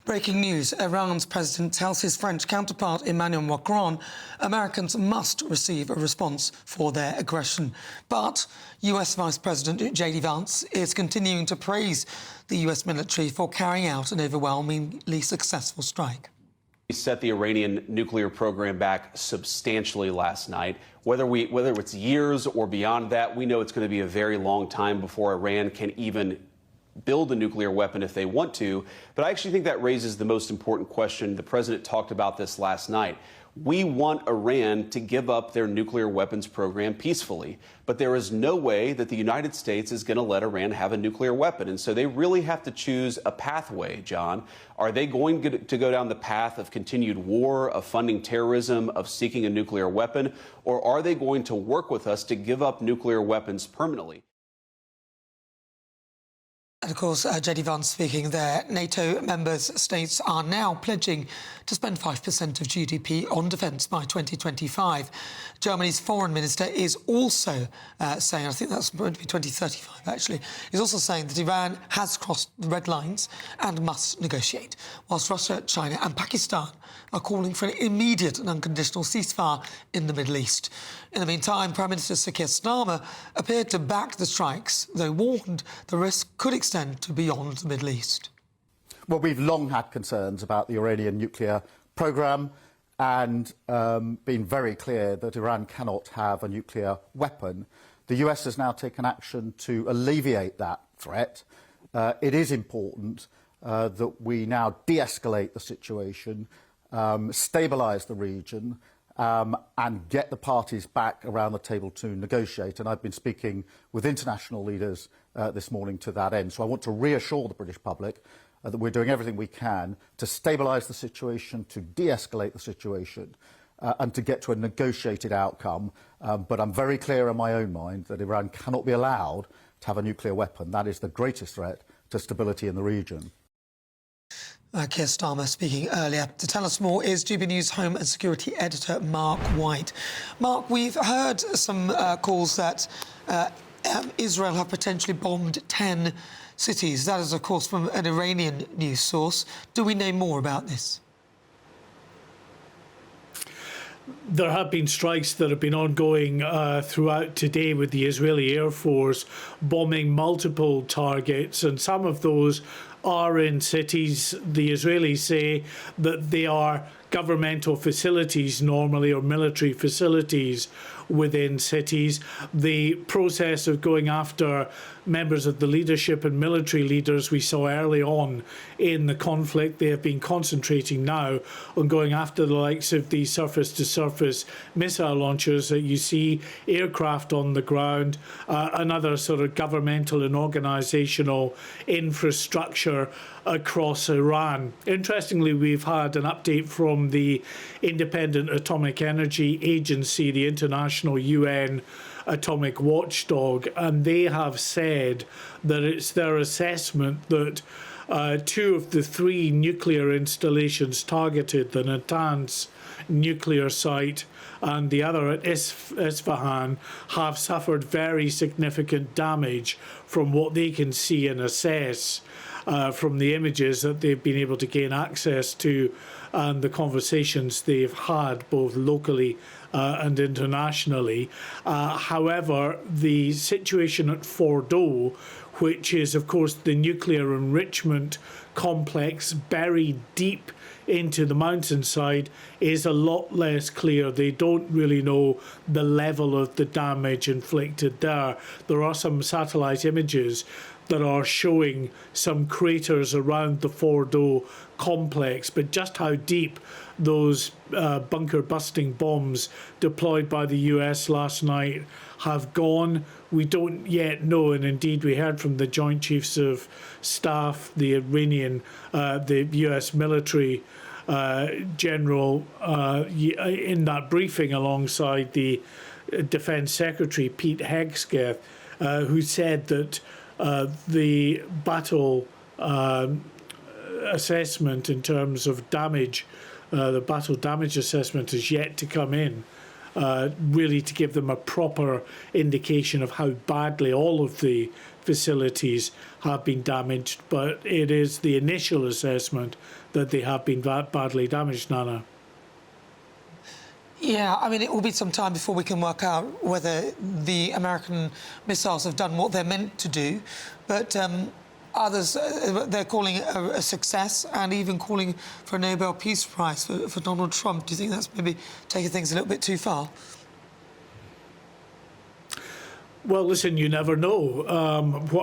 Breaking news. Iran's president tells his French counterpart Emmanuel Macron Americans must receive a response for their aggression. But US Vice President J.D. Vance is continuing to praise the US military for carrying out an overwhelmingly successful strike. We set the Iranian nuclear program back substantially last night. Whether it's years or beyond that, we know it's going to be a very long time before Iran can even build a nuclear weapon if they want to. But I actually think that raises the most important question. The president talked about this last night. We want Iran to give up their nuclear weapons program peacefully, but there is no way that the United States is going to let Iran have a nuclear weapon. And so they really have to choose a pathway, John. Are they going to go down the path of continued war, of funding terrorism, of seeking a nuclear weapon, or are they going to work with us to give up nuclear weapons permanently? And of course, J.D. Vance speaking there. NATO member states are now pledging to spend 5% of GDP on defence by 2025. Germany's foreign minister is also saying, I think that's going to be 2035 actually, is also saying that Iran has crossed the red lines and must negotiate, whilst Russia, China and Pakistan are calling for an immediate and unconditional ceasefire in the Middle East. In the meantime, Prime Minister Sir Keir Starmer appeared to back the strikes, though warned the risk could extend to beyond the Middle East. Well, we've long had concerns about the Iranian nuclear programme and been very clear that Iran cannot have a nuclear weapon. The US has now taken action to alleviate that threat. It is important that we now de-escalate the situation, stabilise the region, and get the parties back around the table to negotiate. And I've been speaking with international leaders this morning to that end. So I want to reassure the British public that we're doing everything we can to stabilise the situation, to de-escalate the situation, and to get to a negotiated outcome. But I'm very clear in my own mind that Iran cannot be allowed to have a nuclear weapon. That is the greatest threat to stability in the region. Keir Starmer speaking earlier. To tell us more is GB News Home and Security Editor Mark White. Mark, we've heard some calls that Israel have potentially bombed 10 cities. That is, of course, from an Iranian news source. Do we know more about this? There have been strikes that have been ongoing throughout today with the Israeli Air Force bombing multiple targets, and some of those are in cities. The Israelis say that they are governmental facilities normally, or military facilities within cities. The process of going after members of the leadership and military leaders we saw early on in the conflict, they have been concentrating now on going after the likes of the surface-to-surface missile launchers that you see, aircraft on the ground, another sort of governmental and organisational infrastructure across Iran. Interestingly, we've had an update from the Independent Atomic Energy Agency, the International UN Atomic Watchdog, and they have said that it's their assessment that 2 of the 3 nuclear installations targeted, the Natanz nuclear site and the other at Isfahan, have suffered very significant damage from what they can see and assess from the images that they've been able to gain access to and the conversations they've had both locally and internationally. However, the situation at Fordow, which is of course the nuclear enrichment complex buried deep into the mountainside, is a lot less clear. They don't really know the level of the damage inflicted there. There are some satellite images that are showing some craters around the Fordow complex, but just how deep those bunker-busting bombs deployed by the US last night have gone, we don't yet know. And indeed, we heard from the Joint Chiefs of Staff, the Iranian, the US military general in that briefing alongside the Defence Secretary, Pete Hegseth, who said that the battle assessment in terms of damage, the battle damage assessment is yet to come in really to give them a proper indication of how badly all of the facilities have been damaged. But it is the initial assessment that they have been badly damaged, Nana. Yeah, I mean, it will be some time before we can work out whether the American missiles have done what they're meant to do. But others, they're calling it a success and even calling for a Nobel Peace Prize for Donald Trump. Do you think that's maybe taking things a little bit too far? Well, listen, you never know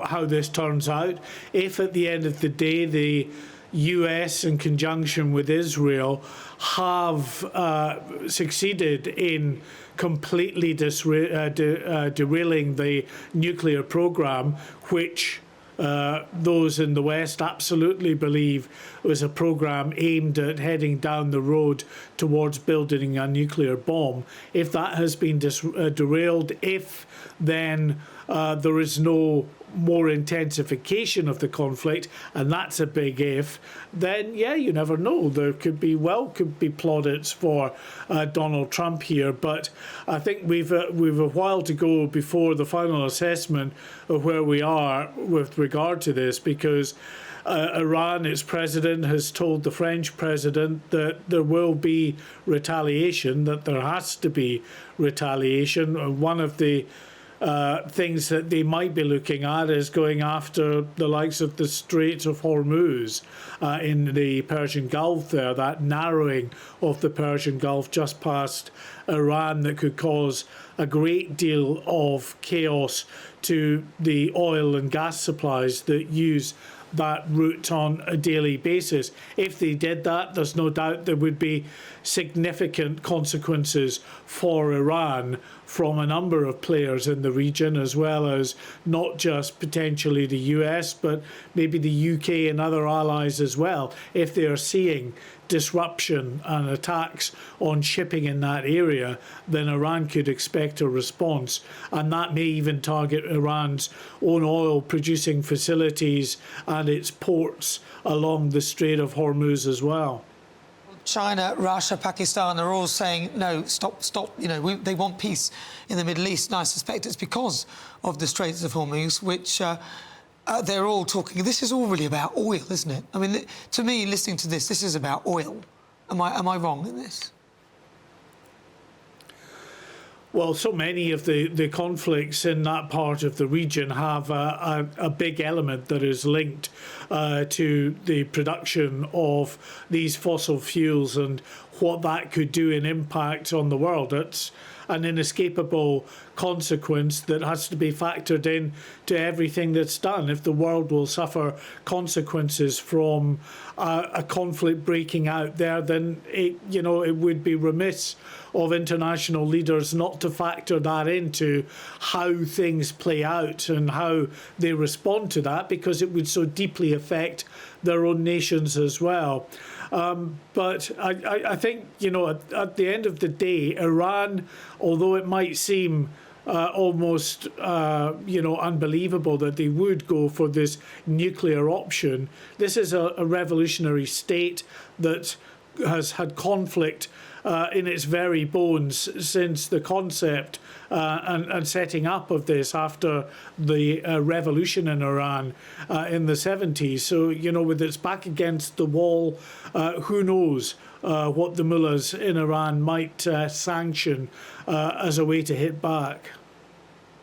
how this turns out. If at the end of the day the US, in conjunction with Israel, have succeeded in completely derailing the nuclear program, which those in the West absolutely believe was a program aimed at heading down the road towards building a nuclear bomb. If that has been derailed, if then there is no more intensification of the conflict, and that's a big if, then yeah, you never know. There could be plaudits for Donald Trump here, but I think we've a while to go before the final assessment of where we are with regard to this, because Iran, its president, has told the French president that there will be retaliation, that there has to be retaliation. One of the things that they might be looking at is going after the likes of the Straits of Hormuz in the Persian Gulf there, that narrowing of the Persian Gulf just past Iran that could cause a great deal of chaos to the oil and gas supplies that use that route on a daily basis. If they did that, there's no doubt there would be significant consequences for Iran from a number of players in the region, as well as not just potentially the US, but maybe the UK and other allies as well. If they are seeing disruption and attacks on shipping in that area, then Iran could expect a response, and that may even target Iran's own oil producing facilities and its ports along the Strait of Hormuz as well. China, Russia, Pakistan are all saying, no, stop, you know, they want peace in the Middle East, and I suspect it's because of the Straits of Hormuz, which they're all talking. This is all really about oil, isn't it? I mean, to me, listening to this is about oil. Am I wrong in this? Well, so many of the conflicts in that part of the region have a big element that is linked to the production of these fossil fuels and what that could do in impact on the world. It's an inescapable consequence that has to be factored in to everything that's done. If the world will suffer consequences from a conflict breaking out there, then it would be remiss of international leaders not to factor that into how things play out and how they respond to that, because it would so deeply affect their own nations as well. But I think, at the end of the day, Iran, although it might seem almost, unbelievable that they would go for this nuclear option, this is a revolutionary state that has had conflict in its very bones since the concept and setting up of this after the revolution in Iran in the 70s. So, with its back against the wall, who knows what the mullahs in Iran might sanction as a way to hit back.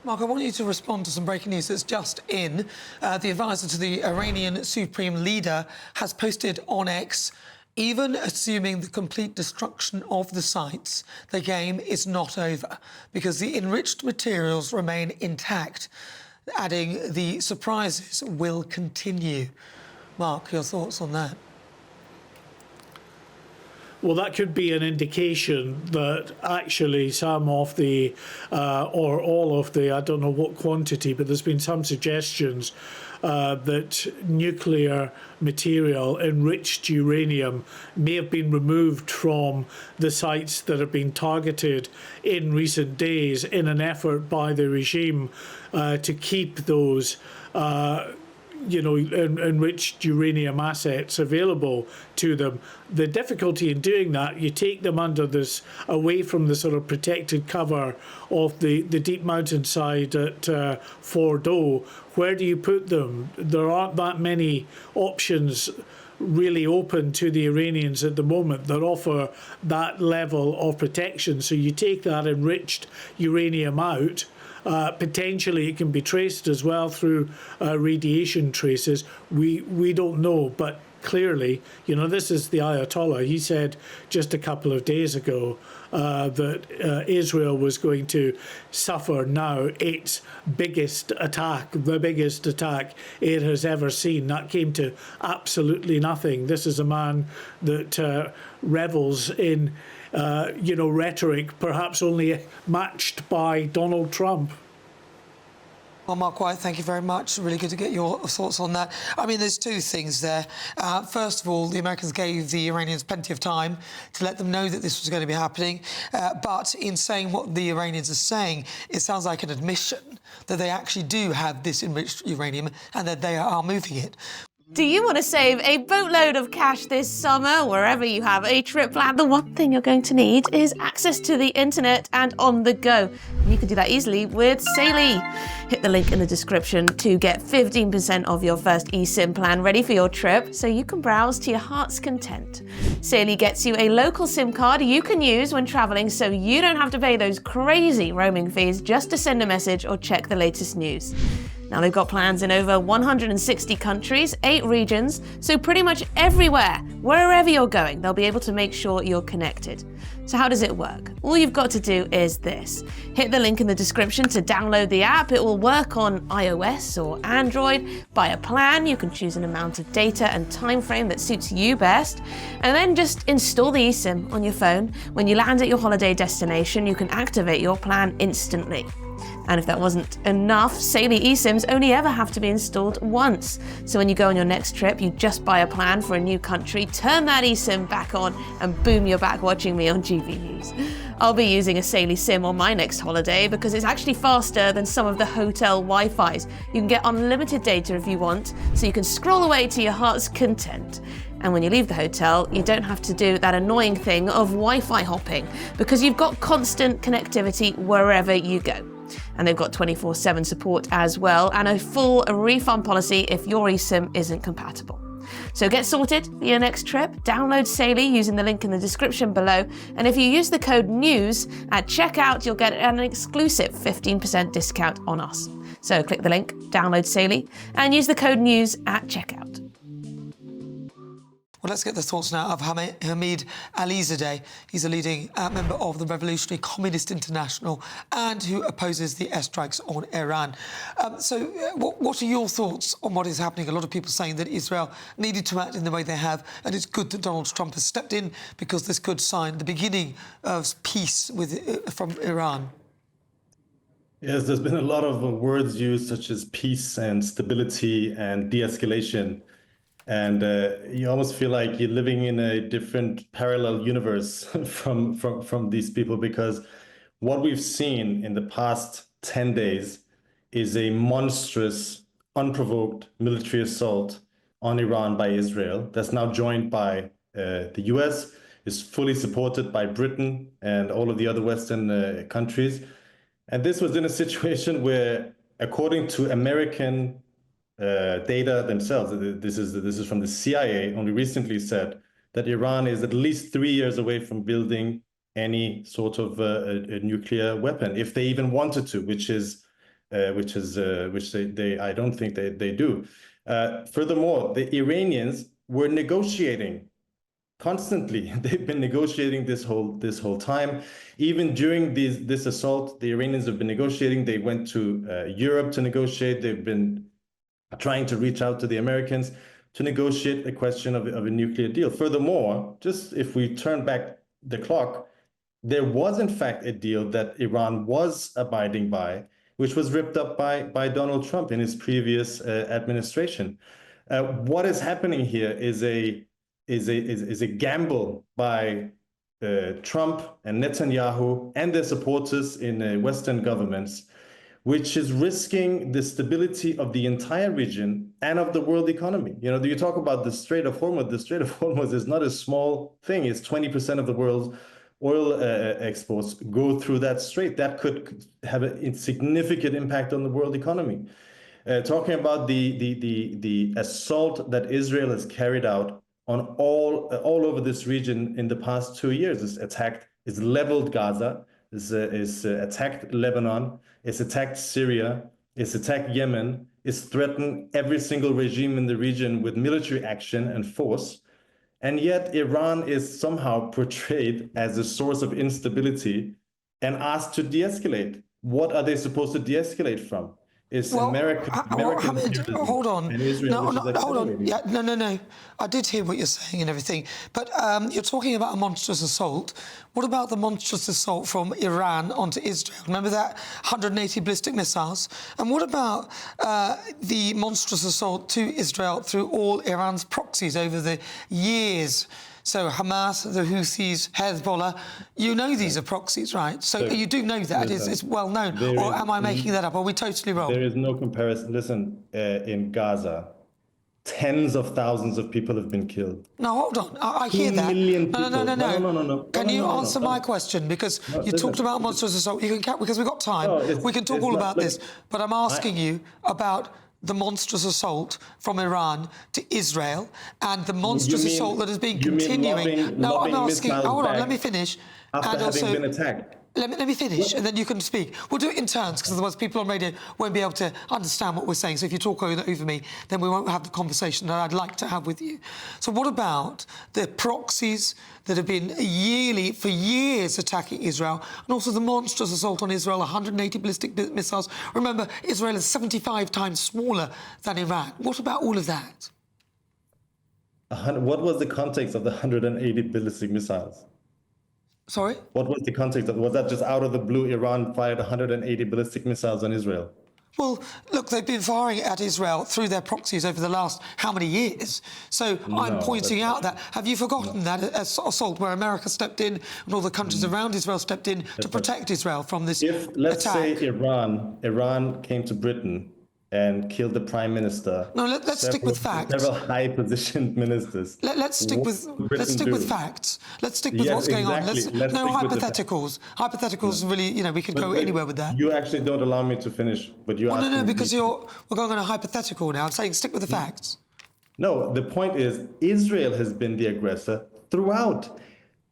Mark, I want you to respond to some breaking news that's just in. The advisor to the Iranian Supreme Leader has posted on X, even assuming the complete destruction of the sites, the game is not over because the enriched materials remain intact, adding the surprises will continue. Mark, your thoughts on that? Well, that could be an indication that actually some of the, or all of the, I don't know what quantity, but there's been some suggestions that nuclear material, enriched uranium, may have been removed from the sites that have been targeted in recent days in an effort by the regime to keep those enriched uranium assets available to them. The difficulty in doing that, you take them under this, away from the sort of protected cover of the deep mountainside at Fordo. Where do you put them? There aren't that many options really open to the Iranians at the moment that offer that level of protection. So you take that enriched uranium out. Potentially it can be traced as well through radiation traces. We don't know, but clearly, this is the Ayatollah. He said just a couple of days ago that Israel was going to suffer now its biggest attack, the biggest attack it has ever seen. That came to absolutely nothing. This is a man that revels in rhetoric, perhaps only matched by Donald Trump. Well, Mark White, thank you very much. Really good to get your thoughts on that. I mean, there's two things there. First of all, the Americans gave the Iranians plenty of time to let them know that this was going to be happening. But in saying what the Iranians are saying, it sounds like an admission that they actually do have this enriched uranium and that they are moving it. Do you want to save a boatload of cash this summer, wherever you have a trip planned? The one thing you're going to need is access to the internet and on the go. And you can do that easily with Saily. Hit the link in the description to get 15% of your first eSIM plan ready for your trip so you can browse to your heart's content. Saily gets you a local SIM card you can use when traveling so you don't have to pay those crazy roaming fees just to send a message or check the latest news. Now, they've got plans in over 160 countries, 8 regions, so pretty much everywhere, wherever you're going, they'll be able to make sure you're connected. So how does it work? All you've got to do is this. Hit the link in the description to download the app. It will work on iOS or Android. Buy a plan. You can choose an amount of data and time frame that suits you best. And then just install the eSIM on your phone. When you land at your holiday destination, you can activate your plan instantly. And if that wasn't enough, Saily eSIMs only ever have to be installed once. So when you go on your next trip, you just buy a plan for a new country, turn that eSIM back on, and boom, you're back watching me on GB News. I'll be using a Saily SIM on my next holiday because it's actually faster than some of the hotel Wi-Fis. You can get unlimited data if you want, so you can scroll away to your heart's content. And when you leave the hotel, you don't have to do that annoying thing of Wi-Fi hopping because you've got constant connectivity wherever you go. And they've got 24/7 support as well and a full refund policy if your eSIM isn't compatible. So get sorted for your next trip. Download Saily using the link in the description below. And if you use the code NEWS at checkout, you'll get an exclusive 15% discount on us. So click the link, download Saily, and use the code NEWS at checkout. Well, let's get the thoughts now of Hamid Alizadeh. He's a leading member of the Revolutionary Communist International and who opposes the airstrikes on Iran. What are your thoughts on what is happening? A lot of people saying that Israel needed to act in the way they have, and it's good that Donald Trump has stepped in because this could sign the beginning of peace from Iran. Yes, there's been a lot of words used such as peace and stability and de-escalation. And you almost feel like you're living in a different parallel universe from these people, because what we've seen in the past 10 days is a monstrous, unprovoked military assault on Iran by Israel that's now joined by the US, is fully supported by Britain and all of the other Western countries. And this was in a situation where, according to American data themselves, this is from the CIA, only recently said that Iran is at least 3 years away from building any sort of a nuclear weapon, if they even wanted to, which they I don't think they do. Furthermore, the Iranians were negotiating constantly. They've been negotiating this whole time. Even during this assault, the Iranians have been negotiating. They went to Europe to negotiate. They've been trying to reach out to the Americans to negotiate a question of a nuclear deal. Furthermore, just if we turn back the clock, there was in fact a deal that Iran was abiding by, which was ripped up by Donald Trump in his previous administration. What is happening here is a gamble by Trump and Netanyahu and their supporters in Western governments, which is risking the stability of the entire region and of the world economy. You know, you talk about the Strait of Hormuz. The Strait of Hormuz is not a small thing. It's 20% of the world's oil exports go through that strait. That could have a significant impact on the world economy. Talking about the assault that Israel has carried out on all over this region in the past 2 years. It's leveled Gaza, it's attacked Lebanon, it's attacked Syria, it's attacked Yemen, it's threatened every single regime in the region with military action and force. And yet Iran is somehow portrayed as a source of instability and asked to de-escalate. What are they supposed to de-escalate from? It's American hold on. And Israel, hold on. Yeah, no. I did hear what you're saying and everything, but you're talking about a monstrous assault. What about the monstrous assault from Iran onto Israel? Remember that 180 ballistic missiles? And what about the monstrous assault to Israel through all Iran's proxies over the years? So Hamas, the Houthis, Hezbollah, you know these are proxies, right? So you do know that, it's well known. Or am I making that up? Are we totally wrong? There is no comparison. Listen, in Gaza, tens of thousands of people have been killed. No, hold on. I hear that. 2 million people. No. Can you answer my question? Because you talked about monstrous assault. You can, because we've got time. We can talk all about this. But I'm asking you about the monstrous assault from Iran to Israel and the monstrous assault that has been continuing. No, I'm asking. Hold on, let me finish. After having been attacked. Let me finish, and then you can speak. We'll do it in turns, because otherwise people on radio won't be able to understand what we're saying. So if you talk over me, then we won't have the conversation that I'd like to have with you. So what about the proxies that have been for years attacking Israel, and also the monstrous assault on Israel, 180 ballistic missiles? Remember, Israel is 75 times smaller than Iran. What about all of that? What was the context of the 180 ballistic missiles? Sorry? What was the context of? Was that just out of the blue, Iran fired 180 ballistic missiles on Israel? Well, look, they've been firing at Israel through their proxies over the last how many years? So I'm pointing out that. Have you forgotten that assault where America stepped in and all the countries around Israel stepped in to protect Israel from this attack? Let's say Iran came to Britain and killed the prime minister. No, let's stick with facts. Several high-positioned ministers. Let's stick with facts. Let's stick with what's going on. No hypotheticals. Hypotheticals really, we could go anywhere with that. You actually don't allow me to finish, but you. Well, no, because we're going on a hypothetical now. I'm saying stick with the facts. No, the point is Israel has been the aggressor throughout.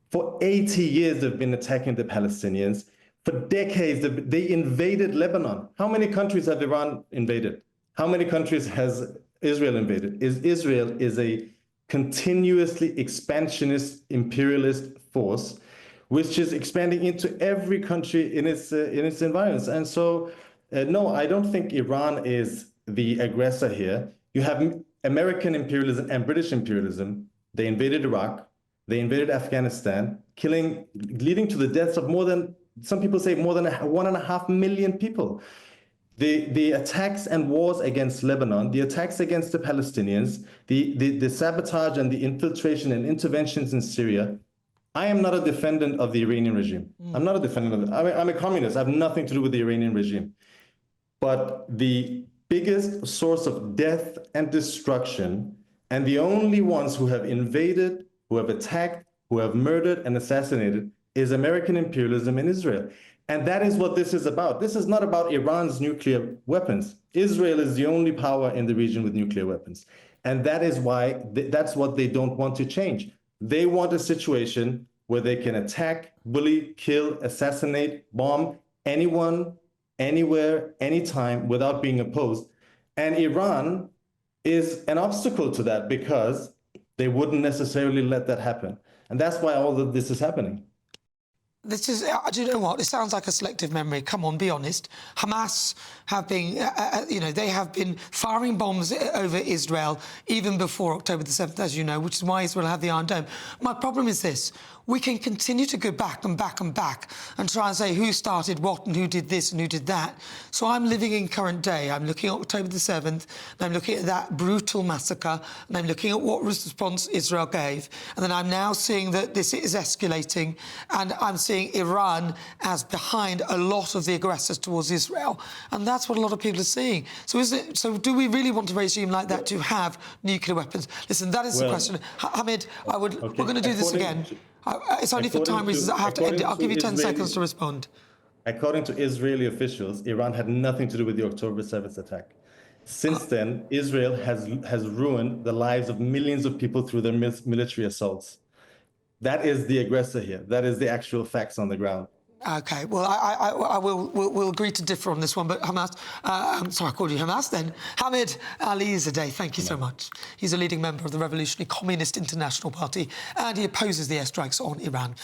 For 80 years, they've been attacking the Palestinians. For decades, they invaded Lebanon. How many countries have Iran invaded? How many countries has Israel invaded? Israel is a continuously expansionist imperialist force, which is expanding into every country in its environs. And so, no, I don't think Iran is the aggressor here. You have American imperialism and British imperialism. They invaded Iraq. They invaded Afghanistan, leading to the deaths of some people say more than 1.5 million people. The attacks and wars against Lebanon, the attacks against the Palestinians, the sabotage and the infiltration and interventions in Syria. I am not a defendant of the Iranian regime. I'm not a defendant of it. I'm a communist. I have nothing to do with the Iranian regime. But the biggest source of death and destruction, and the only ones who have invaded, who have attacked, who have murdered and assassinated, is American imperialism in Israel. And that is what this is about. This is not about Iran's nuclear weapons. Israel is the only power in the region with nuclear weapons. And that is why that's what they don't want to change. They want a situation where they can attack, bully, kill, assassinate, bomb anyone, anywhere, anytime without being opposed. And Iran is an obstacle to that because they wouldn't necessarily let that happen. And that's why all of this is happening. This is, do you know what? It sounds like a selective memory. Come on, be honest. Hamas have been, they have been firing bombs over Israel even before October the 7th, as you know, which is why Israel had the Iron Dome. My problem is this. We can continue to go back and back and back and try and say who started what and who did this and who did that. So I'm living in current day. I'm looking at October the 7th, and I'm looking at that brutal massacre, and I'm looking at what response Israel gave. And then I'm now seeing that this is escalating, and I'm seeing seeing Iran as behind a lot of the aggressors towards Israel, and that's what a lot of people are seeing. So do we really want a regime like that to have nuclear weapons? Listen, that is the question. Hamid, we're going to do this again. It's only for time reasons I have to end it. I'll give you 10 seconds to respond. According to Israeli officials, Iran had nothing to do with the October 7th attack. Since then, Israel has ruined the lives of millions of people through their military assaults. That is the aggressor here. That is the actual facts on the ground. OK, well, I will agree to differ on this one, but Hamas... I'm sorry, I called you Hamas then. Hamid Alizadeh, thank you so much. He's a leading member of the Revolutionary Communist International Party, and he opposes the airstrikes on Iran.